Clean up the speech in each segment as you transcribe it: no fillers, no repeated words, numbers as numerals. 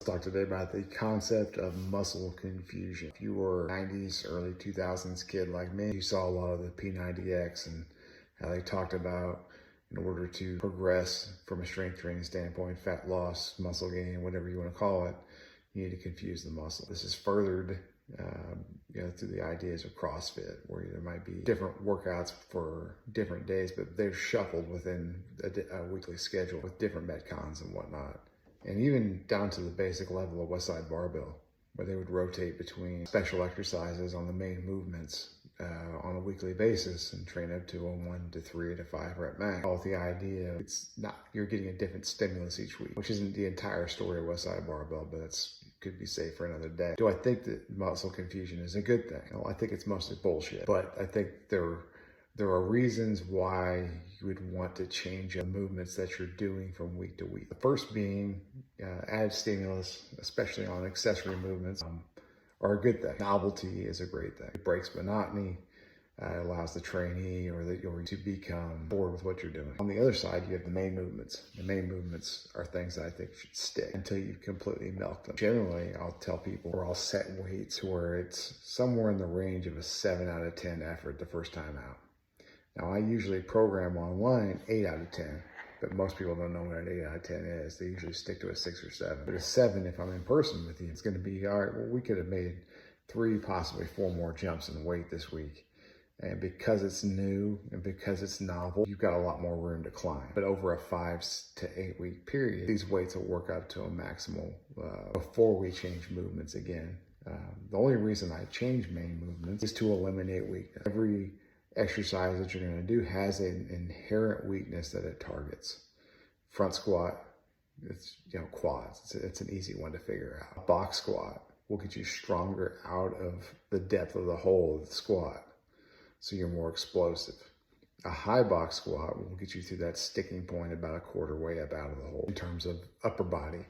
Let's talk today about the concept of muscle confusion. If you were a 90s, early 2000s kid like me, you saw a lot of the P90X and how they talked about in order to progress from a strength training standpoint, fat loss, muscle gain, whatever you want to call it, you need to confuse the muscle. This is furthered through the ideas of CrossFit, where there might be different workouts for different days, but they're shuffled within a weekly schedule with different metcons and whatnot. And even down to the basic level of West Side Barbell, where they would rotate between special exercises on the main movements on a weekly basis and train up to a 1 to 3 to 5 rep max. All with the idea it's not, you're getting a different stimulus each week, which isn't the entire story of West Side Barbell, but it's could be safe for another day. Do I think that muscle confusion is a good thing? Well, I think it's mostly bullshit, but I think there are reasons why you would want to change the movements that you're doing from week to week. The first being added stimulus, especially on accessory movements, are a good thing. Novelty is a great thing. It breaks monotony. It allows the trainee or to become bored with what you're doing. On the other side, you have the main movements. The main movements are things that I think should stick until you completely melt them. Generally, I'll tell people, or I'll set weights where it's somewhere in the range of a 7 out of 10 effort the first time out. Now, I usually program online 8 out of 10, but most people don't know what an 8 out of 10 is. They usually stick to a 6 or 7. But a 7, if I'm in person with you, it's going to be, all right, well, we could have made 3, possibly 4 more jumps in weight this week. And because it's new and because it's novel, you've got a lot more room to climb. But over a 5 to 8 week period, these weights will work up to a maximal before we change movements again. The only reason I change main movements is to eliminate weakness. Every exercise that you're going to do has an inherent weakness that it targets. Front squat, it's quads. It's an easy one to figure out. A box squat will get you stronger out of the depth of the hole of the squat, so you're more explosive. A high box squat will get you through that sticking point about a quarter way up out of the hole. In terms of upper body,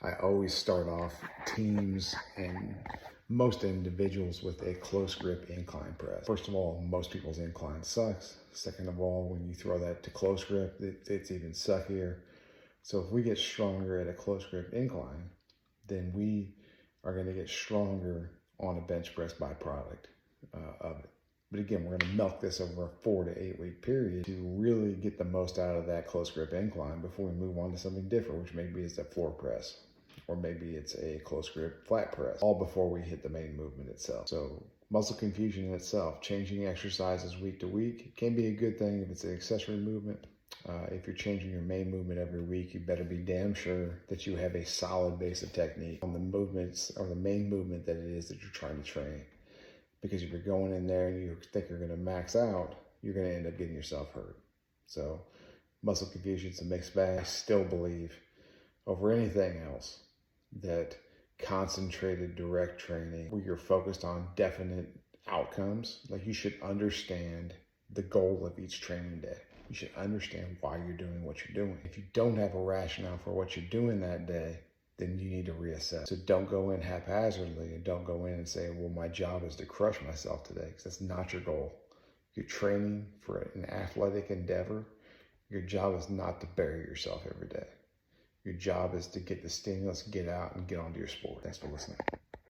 I always start off teams and most individuals with a close grip incline press. First of all, most people's incline sucks. Second of all, when you throw that to close grip, it's even suckier. So if we get stronger at a close grip incline, then we are going to get stronger on a bench press byproduct of it. But again, we're going to milk this over a 4 to 8 week period to really get the most out of that close grip incline before we move on to something different, which maybe is a floor press, or maybe it's a close grip flat press, all before we hit the main movement itself. So muscle confusion in itself, changing exercises week to week, can be a good thing if it's an accessory movement. If you're changing your main movement every week, you better be damn sure that you have a solid base of technique on the movements or the main movement that it is that you're trying to train. Because if you're going in there and you think you're going to max out, you're going to end up getting yourself hurt. So muscle confusion is a mixed bag. I still believe over anything else that concentrated direct training where you're focused on definite outcomes, like you should understand the goal of each training day. You should understand why you're doing what you're doing. If you don't have a rationale for what you're doing that day, then you need to reassess. So don't go in haphazardly and don't go in and say, well, my job is to crush myself today, because that's not your goal. You're training for an athletic endeavor. Your job is not to bury yourself every day. Your job is to get the stimulus, get out, and get onto your sport. Thanks for listening.